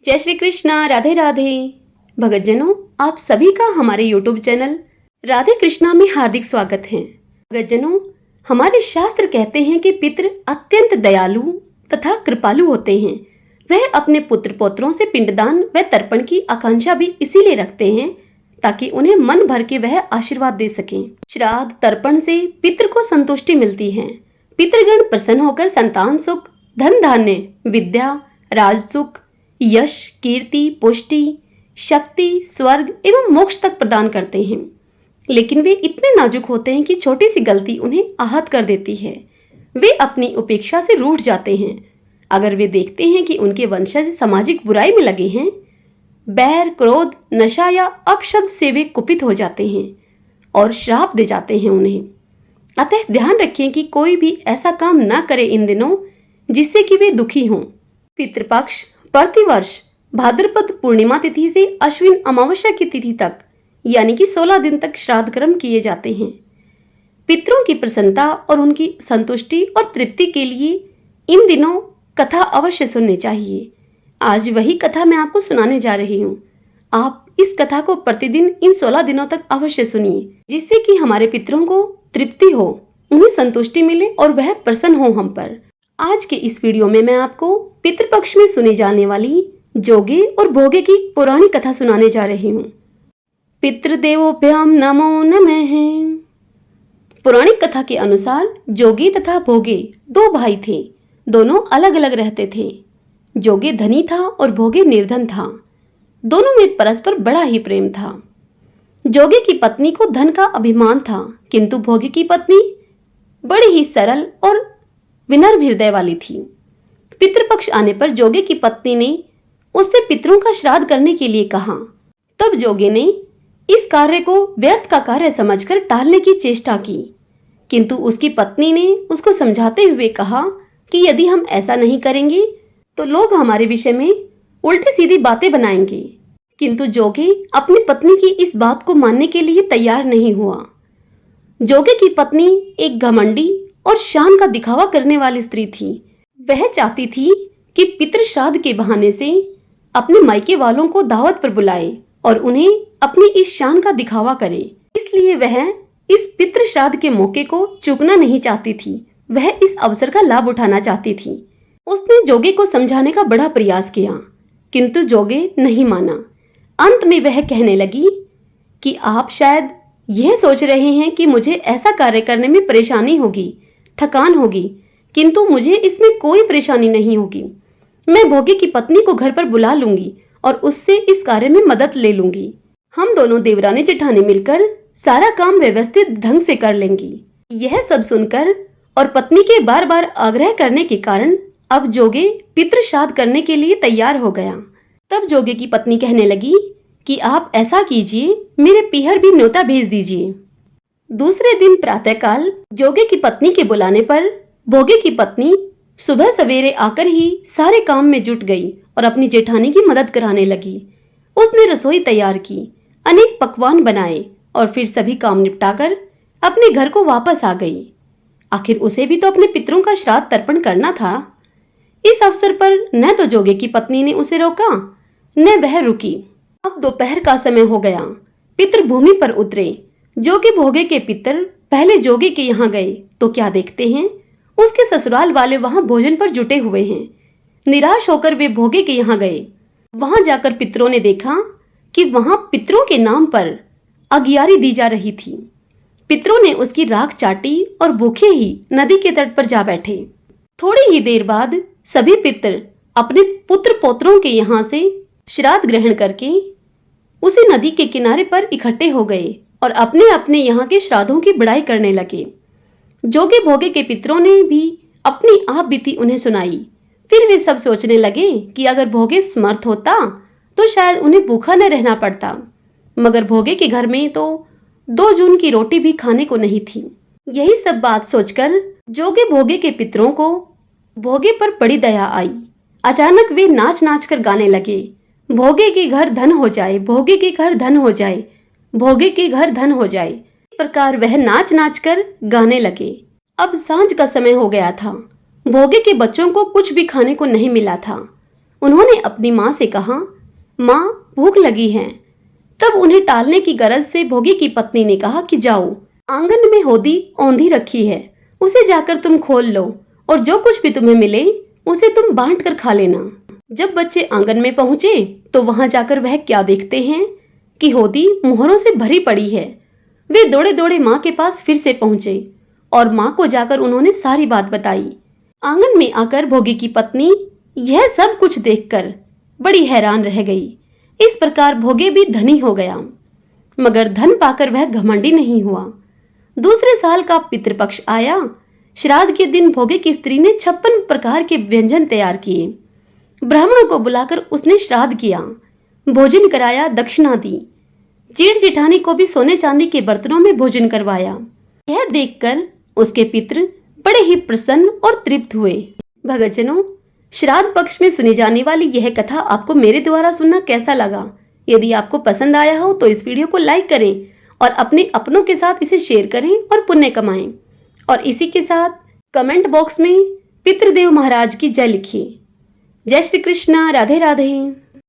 जय श्री कृष्णा। राधे राधे। भगतजनों, आप सभी का हमारे YouTube चैनल राधे कृष्णा में हार्दिक स्वागत है। भगतजनों, हमारे शास्त्र कहते हैं कि पितृ अत्यंत दयालु तथा कृपालु होते हैं। वह अपने पुत्र पौत्रों से पिंडदान व तर्पण की आकांक्षा भी इसीलिए रखते हैं ताकि उन्हें मन भर के वह आशीर्वाद दे सकें। श्राद्ध तर्पण से पितृ को संतुष्टि मिलती है। पितृगण प्रसन्न होकर संतान सुख, धन धान्य, विद्या, राज सुख, यश, कीर्ति, पुष्टि, शक्ति, स्वर्ग एवं मोक्ष तक प्रदान करते हैं। लेकिन वे इतने नाजुक होते हैं कि छोटी सी गलती उन्हें आहत कर देती है। वे अपनी उपेक्षा से रूठ जाते हैं। अगर वे देखते हैं कि उनके वंशज सामाजिक बुराई में लगे हैं, बैर, क्रोध, नशा या अपशब्द से वे कुपित हो जाते हैं और श्राप दे जाते हैं उन्हें। अतः ध्यान रखें कि कोई भी ऐसा काम न करे इन दिनों जिससे कि वे दुखी हों। पितृपक्ष प्रतिवर्ष भाद्रपद पूर्णिमा तिथि से अश्विन अमावस्या की तिथि तक यानी कि 16 दिन तक श्राद्ध कर्म किए जाते हैं। पितरों की प्रसन्नता और उनकी संतुष्टि और तृप्ति के लिए इन दिनों कथा अवश्य सुननी चाहिए। आज वही कथा मैं आपको सुनाने जा रही हूँ। आप इस कथा को प्रतिदिन इन 16 दिनों तक अवश्य सुनिए, जिससे कि हमारे पितरों को तृप्ति हो, उन्हें संतुष्टि मिले और वह प्रसन्न हो हम पर। आज के इस वीडियो में मैं आपको पितृपक्ष में सुनी जाने वाली जोगे और भोगे की पौराणिक कथा सुनाने जा रही हूँ। पितृदेवोभ्याम नमो नमः। पौराणिक कथा के अनुसार जोगे तथा भोगे दो भाई थे। दोनों अलग अलग रहते थे। जोगे धनी था और भोगे निर्धन था। दोनों में परस्पर बड़ा ही प्रेम था। जोगे की पत्नी को धन का अभिमान था, किंतु भोगे की पत्नी बड़ी ही सरल और विनम्र हृदय वाली थी। पितृपक्ष आने पर जोगे की पत्नी ने उससे पितरों का श्राद्ध करने के लिए कहा। तब जोगे ने इस कार्य को व्यर्थ का कार्य समझकर टालने की चेष्टा की, किंतु उसकी पत्नी ने उसको समझाते हुए कहा कि यदि हम ऐसा नहीं करेंगे तो लोग हमारे विषय में उल्टी सीधी बातें बनाएंगे। किंतु जोगे अपनी पत्नी की इस बात को मानने के लिए तैयार नहीं हुआ। जोगे की पत्नी एक घमंडी और शान का दिखावा करने वाली स्त्री थी। वह चाहती थी कि पितृ श्राद्ध के बहाने से अपने मायके वालों को दावत पर बुलाए और उन्हें अपनी इस शान का दिखावा करे। इसलिए वह इस पितृ श्राद्ध के मौके को चूकना नहीं चाहती थी। वह इस अवसर का लाभ उठाना चाहती थी। उसने जोगे को समझाने का बड़ा प्रयास किया, किंतु जोगे नहीं माना। अंत में वह कहने लगी कि आप शायद यह सोच रहे हैं कि मुझे ऐसा कार्य करने में परेशानी होगी, थकान होगी, किंतु मुझे इसमें कोई परेशानी नहीं होगी। मैं भोगे की पत्नी को घर पर बुला लूंगी और उससे इस कार्य में मदद ले लूंगी। हम दोनों देवरानी जेठानी मिलकर सारा काम व्यवस्थित ढंग से कर लेंगी। यह सब सुनकर और पत्नी के बार बार आग्रह करने के कारण अब जोगे पितृ श्राद्ध करने के लिए तैयार हो गया। तब जोगे की पत्नी कहने लगी कि आप ऐसा कीजिए, मेरे पीहर भी न्योता भेज दीजिए। दूसरे दिन प्रातःकाल जोगे की पत्नी के बुलाने पर भोगे की पत्नी सुबह सवेरे आकर ही सारे काम में जुट गई और अपनी जेठानी की मदद कराने लगी। उसने रसोई तैयार की, अनेक पकवान बनाए और फिर सभी काम निपटाकर अपने घर को वापस आ गई। आखिर उसे भी तो अपने पितरों का श्राद्ध तर्पण करना था। इस अवसर पर न तो जोगे की पत्नी ने उसे रोका, न वह रुकी। अब दोपहर का समय हो गया। पितृ भूमि पर उतरे। जोगे भोगे के पितर पहले जोगे के यहाँ गए तो क्या देखते हैं, उसके ससुराल वाले वहां भोजन पर जुटे हुए हैं। निराश होकर वे भोगे के यहाँ गए। वहां जाकर पितरों ने देखा कि वहां पितरों के नाम पर अगियारी दी जा रही थी। पितरों ने उसकी राख चाटी और भूखे ही नदी के तट पर जा बैठे। थोड़ी ही देर बाद सभी पितर अपने पुत्र पौत्रों के यहाँ से श्राद्ध ग्रहण करके उसी नदी के किनारे पर इकट्ठे हो गए और अपने अपने यहाँ के श्राद्धों की बड़ाई करने लगे। जोगे भोगे के पितरों ने भी अपनी आप बीती उन्हें सुनाई। फिर वे सब सोचने लगे कि अगर भोगे समर्थ होता तो शायद उन्हें भूखा न रहना पड़ता, मगर भोगे के घर में तो 2 जून की रोटी भी खाने को नहीं थी। यही सब बात सोचकर जोगे भोगे के पितरों को भोगे पर बड़ी दया आई। अचानक वे नाच नाच कर गाने लगे, भोगे के घर धन हो जाए, भोगे के घर धन हो जाए, भोगे के घर धन हो जाए। इस प्रकार वह नाच नाच कर गाने लगे। अब सांझ का समय हो गया था। भोगे के बच्चों को कुछ भी खाने को नहीं मिला था। उन्होंने अपनी माँ से कहा, माँ भूख लगी है। तब उन्हें टालने की गरज से भोगी की पत्नी ने कहा कि जाओ, आंगन में होदी औंधी रखी है, उसे जाकर तुम खोल लो और जो कुछ भी तुम्हें मिले उसे तुम बांट कर खा लेना। जब बच्चे आंगन में पहुंचे तो वहां जाकर वह क्या देखते हैं कि होदी मोहरों से भरी पड़ी है। वे दौड़े दौड़े माँ के पास फिर से पहुंचे और माँ को जाकर उन्होंने सारी बात बताई। आंगन में आकर भोगी की पत्नी यह सब कुछ देखकर बड़ी हैरान रह गई। इस प्रकार भोगे भी धनी हो गया, मगर धन पाकर वह घमंडी नहीं हुआ। दूसरे साल का पितृपक्ष आया। श्राद्ध के दिन भोगे की स्त्री ने 56 प्रकार के व्यंजन तैयार किए। ब्राह्मणों को बुलाकर उसने श्राद्ध किया, भोजन कराया, दक्षिणा दी। जेठ जेठानी को भी सोने चांदी के बर्तनों में भोजन करवाया। यह देखकर उसके पितृ बड़े ही प्रसन्न और तृप्त हुए। भगतजनों, श्राद्ध पक्ष में सुनी जाने वाली यह कथा आपको मेरे द्वारा सुनना कैसा लगा? यदि आपको पसंद आया हो तो इस वीडियो को लाइक करें और अपने अपनों के साथ इसे शेयर करें और पुण्य कमाएं। और इसी के साथ कमेंट बॉक्स में पितृदेव महाराज की जय लिखिए। जय श्री कृष्णा। राधे राधे।